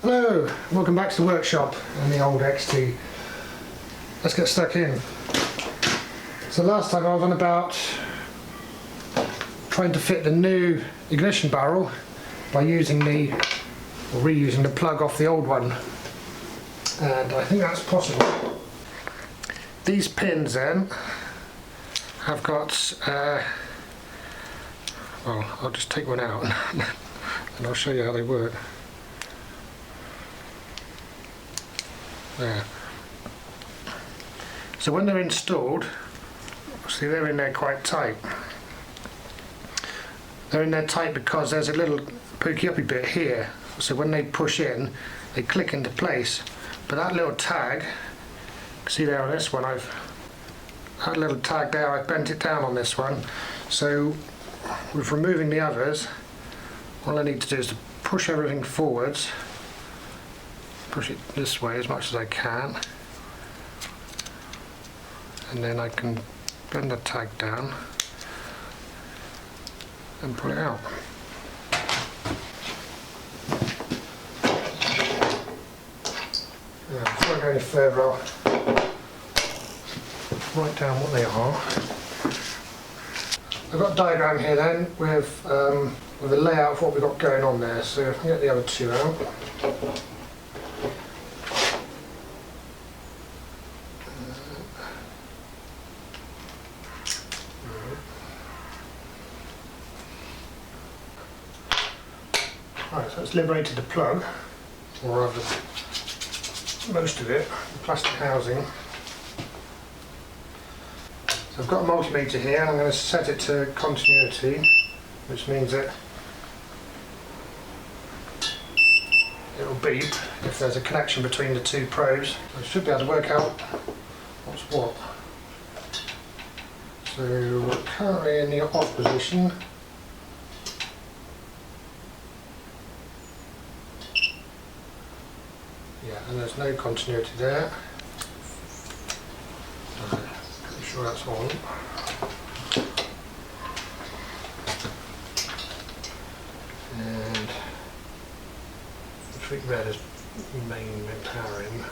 Hello, welcome back to the workshop and the old XT. Let's get stuck in. So last time I was on about trying to fit the new ignition barrel by reusing the plug off the old one, and I think that's possible. These pins then have got well, I'll just take one out and I'll show you how they work. There. So when they're installed, see, they're in there quite tight. They're in there tight because there's a little pokey uppy bit here, so when they push in they click into place. But that little tag, see there on this one, that little tag there, I've bent it down on this one. So with removing the others, all I need to do is to push everything forwards, push it this way as much as I can, and then I can bend the tag down and pull it out. Now, before I go any further, I'll write down what they are. I've got a diagram here then with a layout of what we've got going on there, so if I can get the other two out. Right, so it's liberated the plug, or rather most of it, the plastic housing. So I've got a multimeter here, and I'm going to set it to continuity, which means that it will beep if there's a connection between the two probes. I should be able to work out what's what. So we're currently in the off position. Yeah, and there's no continuity there. Pretty sure that's on. And the tweak red is main powering.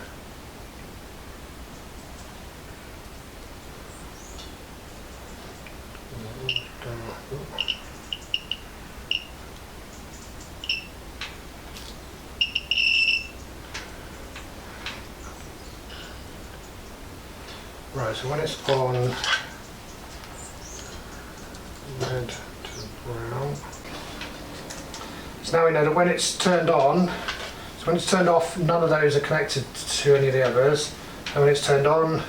Right, so when it's on red to brown, so now we know that when it's turned on, so when it's turned off, none of those are connected to any of the others, and when it's turned on,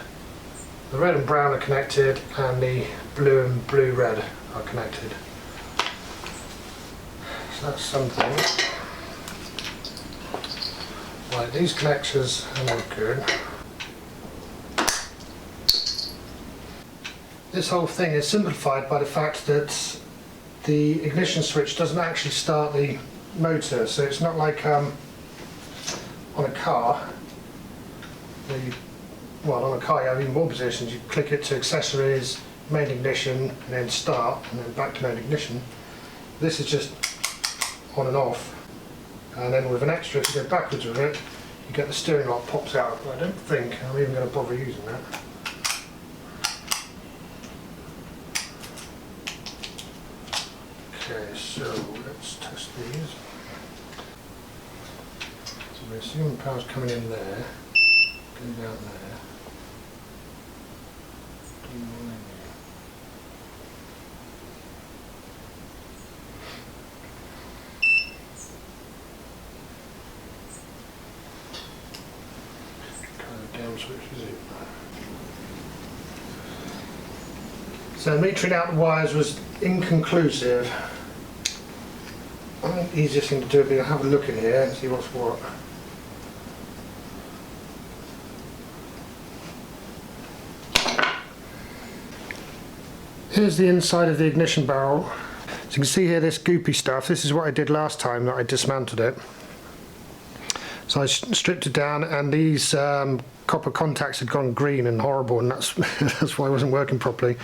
the red and brown are connected and the blue and blue-red are connected. So that's something. Right, these connectors are not good. This whole thing is simplified by the fact that the ignition switch doesn't actually start the motor, so it's not like on a car. Well, on a car you have even more positions. You click it to accessories, main ignition, and then start, and then back to main ignition. This is just on and off, and then with an extra, if you go backwards with it, you get the steering lock pops out. But I don't think I'm even going to bother using that. Okay, so let's test these. So we assume the power's coming in there, going down there. Down switch is it? So metering out the wires was inconclusive. I think the easiest thing to do would be to have a look in here and see what's what. Here's the inside of the ignition barrel. So you can see here this goopy stuff. This is what I did last time that I dismantled it. So I stripped it down, and these copper contacts had gone green and horrible, and that's that's why it wasn't working properly.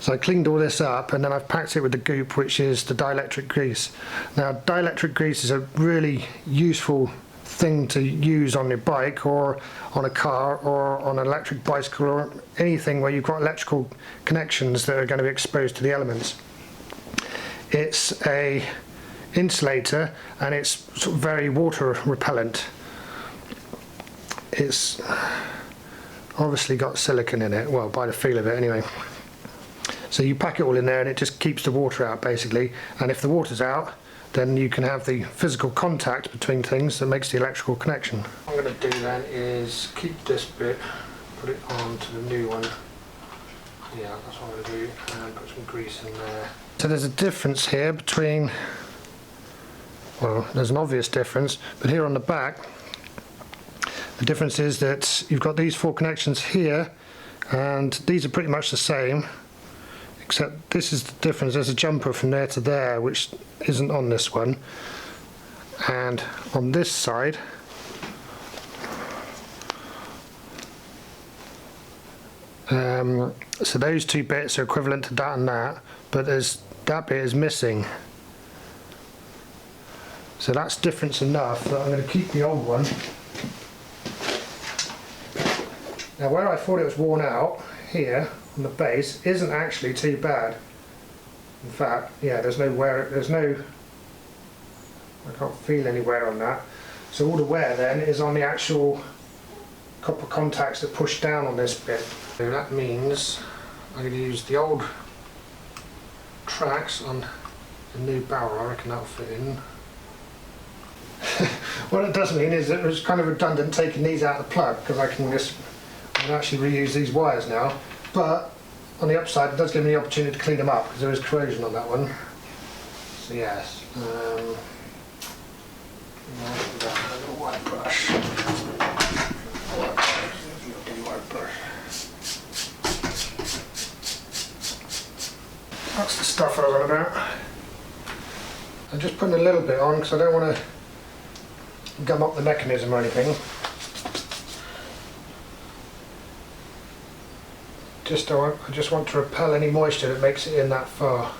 So I cleaned all this up, and then I've packed it with the goop, which is the dielectric grease. Now, dielectric grease is a really useful thing to use on your bike or on a car or on an electric bicycle or anything where you've got electrical connections that are going to be exposed to the elements. It's a insulator and it's sort of very water repellent. It's obviously got silicone in it, well, by the feel of it anyway. So you pack it all in there and it just keeps the water out basically, and if the water's out then you can have the physical contact between things that makes the electrical connection. What I'm going to do then is keep this bit, put it on to the new one. Yeah, that's what I'm going to do, and put some grease in there. So there's a difference here between, well, there's an obvious difference, but here on the back the difference is that you've got these 4 connections here and these are pretty much the same, except this is the difference. There's a jumper from there to there which isn't on this one, and on this side so those 2 bits are equivalent to that and that, but that bit is missing. So that's difference enough that I'm going to keep the old one. Now where I thought it was worn out, here on the base, isn't actually too bad. In fact, yeah, there's no, I can't feel any wear on that. So all the wear then is on the actual copper contacts that push down on this bit. So that means I'm going to use the old tracks on the new barrel. I reckon that'll fit in. What it does mean is that it was kind of redundant taking these out of the plug, because I can actually reuse these wires now, but on the upside it does give me the opportunity to clean them up because there is corrosion on that one. So yes, a little white brush. That's the stuff I was on about. I'm just putting a little bit on because I don't want to gum up the mechanism or anything. I just want to repel any moisture that makes it in that far.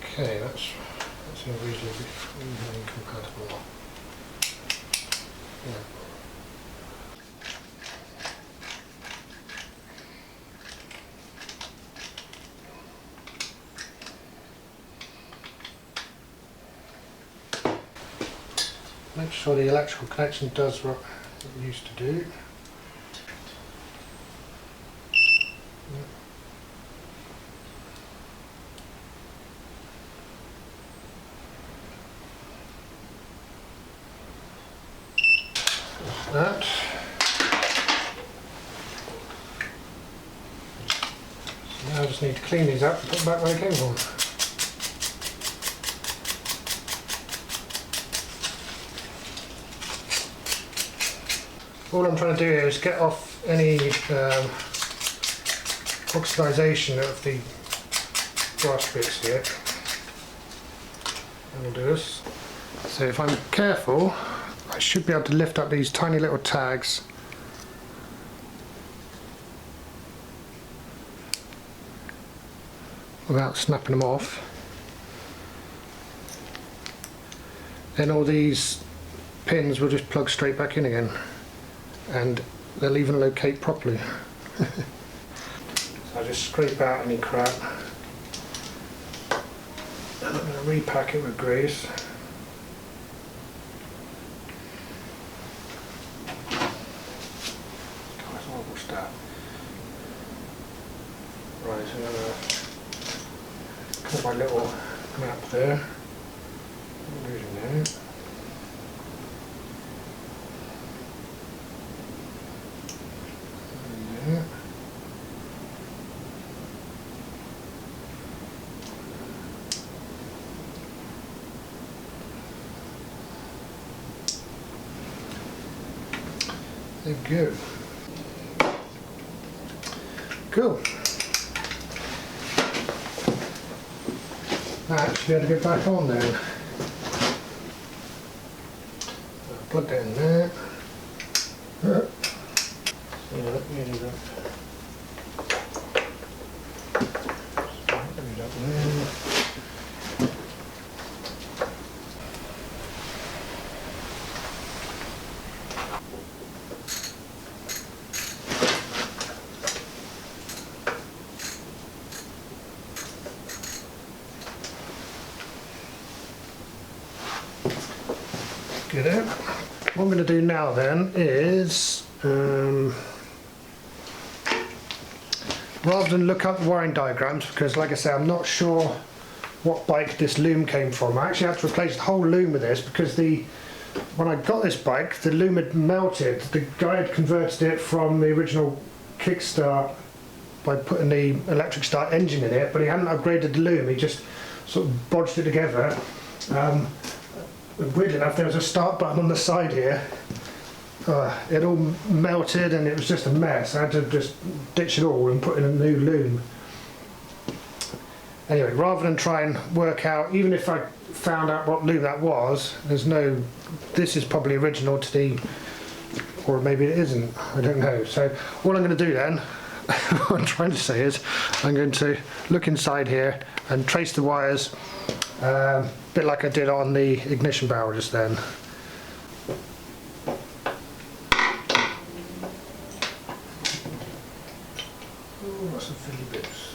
Okay, that's reasonably compatible. Yeah. Make sure the electrical connection does what it used to do. That. So now I just need to clean these up and put them back where they came from. All I'm trying to do here is get off any oxidisation of the brass bits here. And we'll do this. So if I'm careful, I should be able to lift up these tiny little tags without snapping them off. Then all these pins will just plug straight back in again, and they'll even locate properly. So I just scrape out any crap, and I'm going to repack it with grease. God, that's a horrible start. Right, so I'm going to cut my little map there. Losing there. There we go. Cool. That should be able to get back on there. Plug that in there. Get it. What I'm going to do now then is, rather than look up the wiring diagrams, because like I say, I'm not sure what bike this loom came from. I actually had to replace the whole loom with this because when I got this bike, the loom had melted. The guy had converted it from the original kickstart by putting the electric start engine in it, but he hadn't upgraded the loom. He just sort of bodged it together. Weirdly enough, there was a start button on the side here. It all melted and it was just a mess. I had to just ditch it all and put in a new loom. Anyway, rather than try and work out, even if I found out what loom that was, this is probably original to the, or maybe it isn't, I don't know. So what I'm going to do then, what I'm trying to say is, I'm going to look inside here and trace the wires, a bit like I did on the ignition barrel just then. Oh, lots of fiddly bits.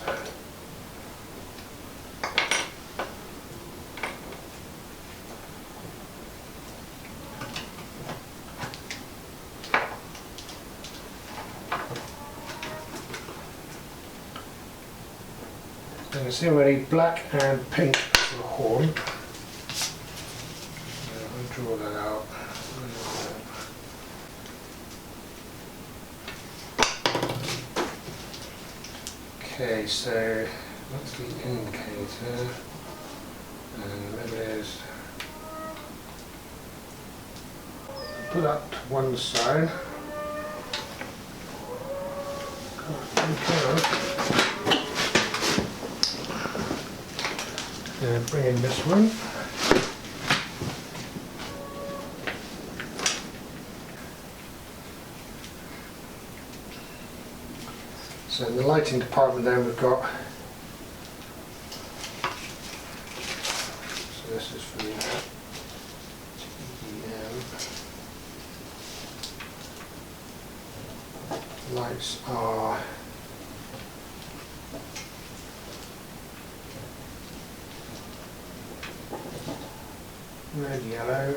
You can see already black and pink for the horn. I'll draw that out. Okay, so that's the indicator, and there it is. Put that to one side. And bring in this one. So in the lighting department then we've got, so this is for the TEM. Lights are red, yellow,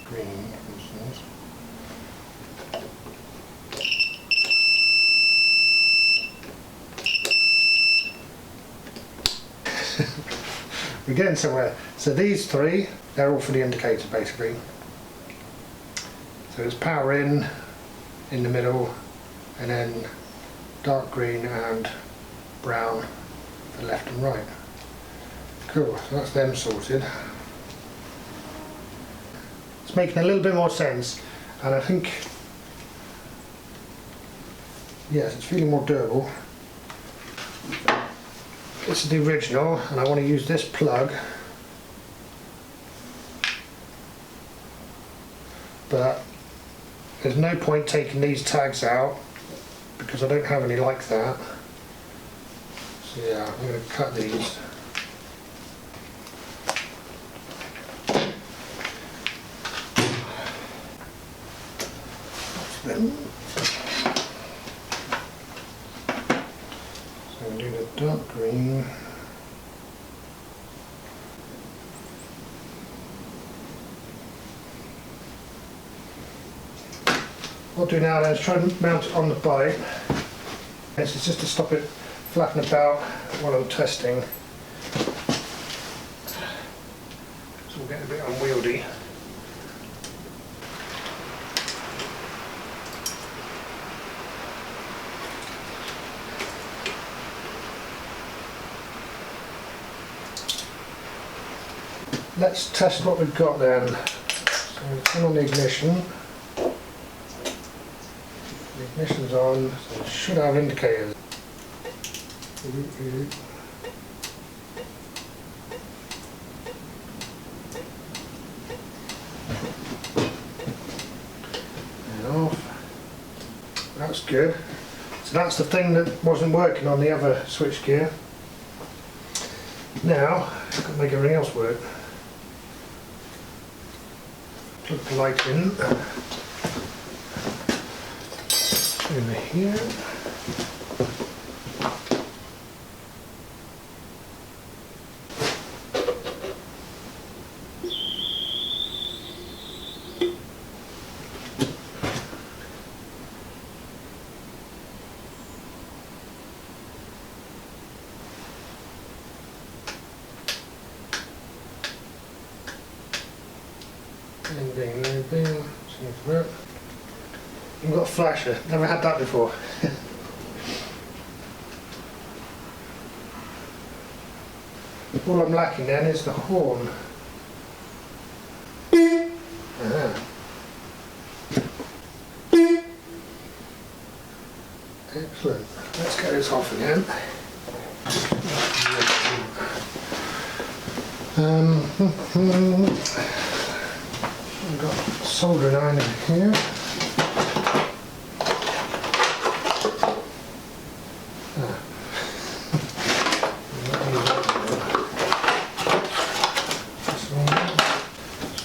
green, for instance. We're getting somewhere. So these three, they're all for the indicator basically. So it's power in the middle, and then dark green and brown for left and right. Cool, so that's them sorted. It's making a little bit more sense, and I think, yes, it's feeling more durable. This is the original, and I want to use this plug, but there's no point taking these tags out because I don't have any like that. So yeah, I'm going to cut these. So we'll do the dark green. What I'll do now then is try and mount it on the bike. This is just to stop it flapping about while I'm testing. So we'll get a bit unwieldy. Let's test what we've got then. So we turn on the ignition. The ignition's on, so it should have indicators. That's good. So that's the thing that wasn't working on the other switch gear. Now, I've got to make everything else work. Plug the light in. Over here. You've got a flasher, never had that before. All I'm lacking then is the horn. Excellent. Let's get this off again. I've got a soldering iron in here.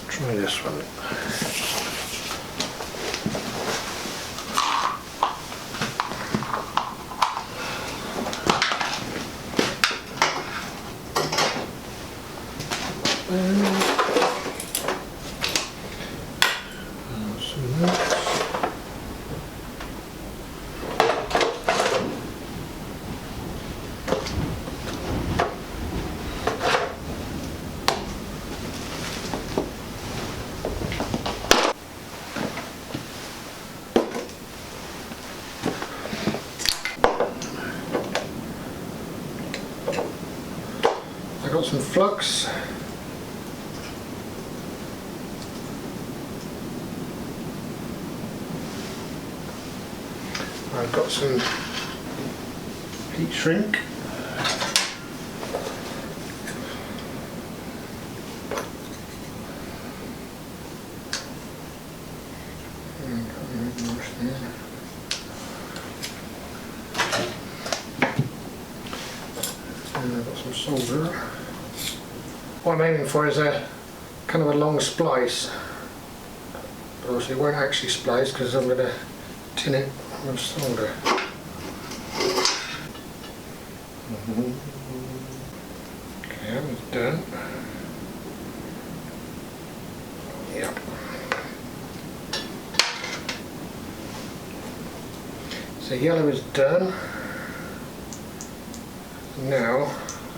Try this one. I got some flux. I've got some heat shrink. And I've got some solder. What I'm aiming for is a kind of a long splice, but obviously it won't actually splice because I'm going to tin it with solder. Okay, that one's done. Yep. So yellow is done. Now,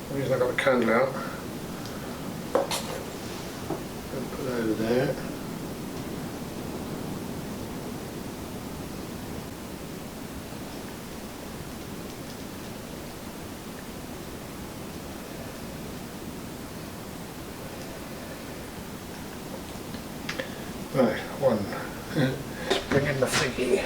the reason I got the candle out, put that over there. Right, one. Let's bring in the thingy.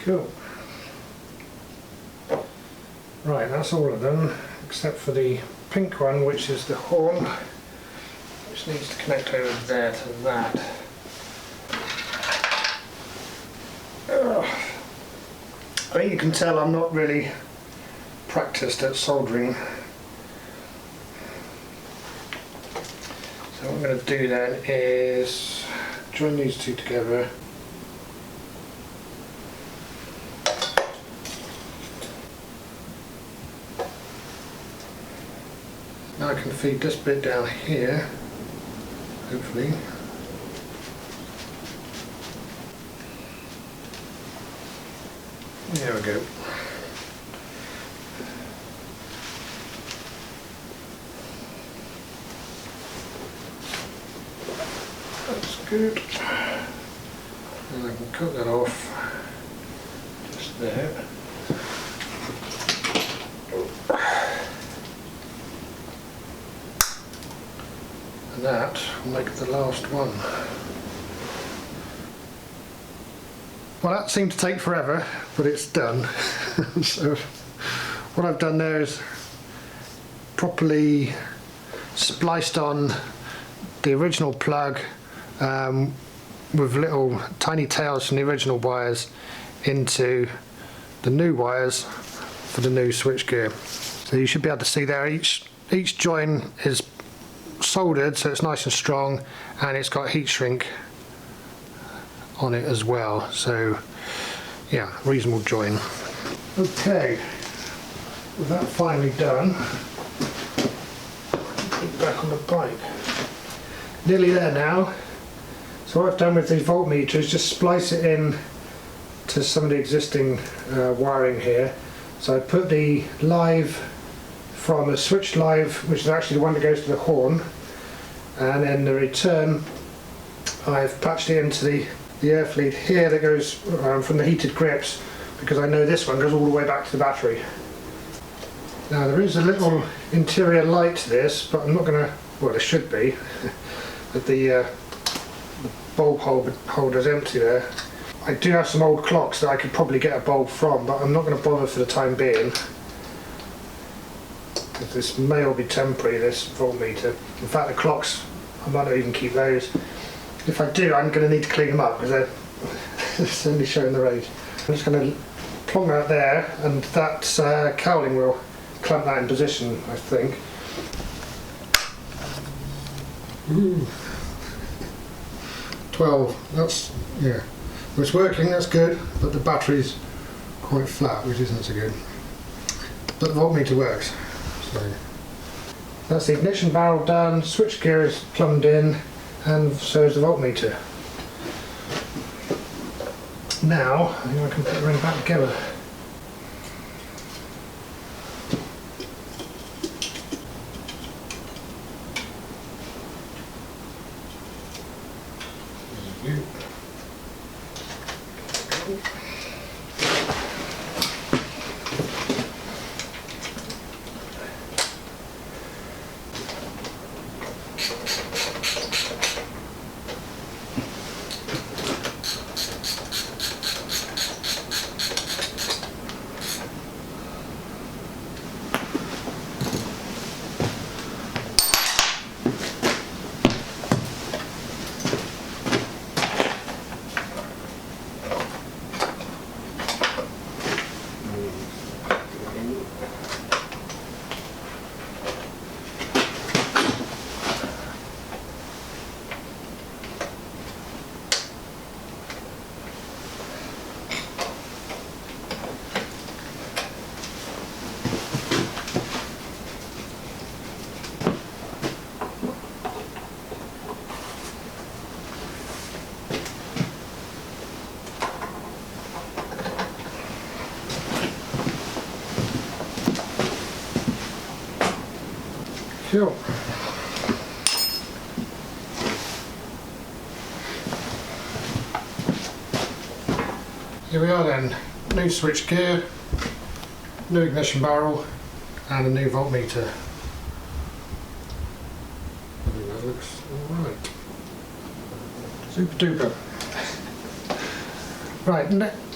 Cool. Right, that's all of them, except for the pink one, which is the horn, which needs to connect over there to that. I think you can tell I'm not really practiced at soldering. So what I'm going to do then is join these two together. Now I can feed this bit down here, hopefully. There we go. That's good. And I can cut that off just there. And that will make the last one. Well, that seemed to take forever, but it's done. So what I've done there is properly spliced on the original plug with little tiny tails from the original wires into the new wires for the new switchgear. So you should be able to see there each join is soldered, so it's nice and strong, and it's got heat shrink on it as well, so yeah, reasonable join. Okay, with that finally done, put it back on the bike. Nearly there now. So what I've done with the voltmeter is just splice it in to some of the existing wiring here. So I put the live from a switch live, which is actually the one that goes to the horn, and then the return I've patched it into the air feed here that goes from the heated grips, because I know this one goes all the way back to the battery. Now there is a little interior light to this, but I'm not going to, well there should be, but the bulb holder's empty there. I do have some old clocks that I could probably get a bulb from, but I'm not going to bother for the time being. This may all be temporary, this voltmeter. In fact, the clocks, I might not even keep those. If I do, I'm going to need to clean them up because they're certainly showing their age. I'm just going to plonk that there, and that cowling will clamp that in position, I think. Ooh. 12, that's, yeah. Well, it's working, that's good, but the battery's quite flat, which isn't so good. But the voltmeter works. So that's the ignition barrel done, switchgear is plumbed in, and so is the voltmeter. Now, I think I can put the ring back together. Cool. Here we are then, new switch gear, new ignition barrel and a new voltmeter. I think that looks alright. Super duper. Right,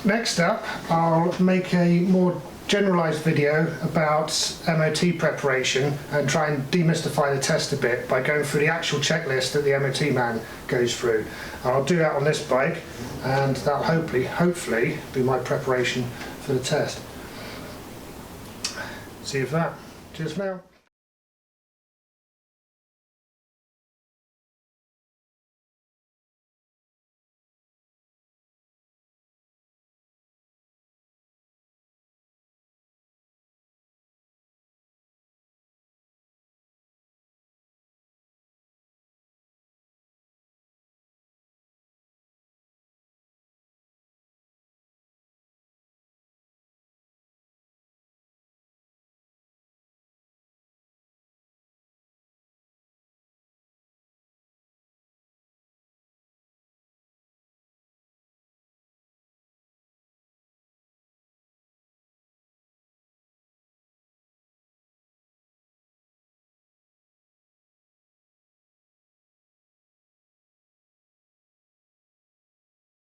next up I'll make a more generalised video about MOT preparation and try and demystify the test a bit by going through the actual checklist that the MOT man goes through. And I'll do that on this bike, and that'll hopefully be my preparation for the test. See you for that. Cheers for now.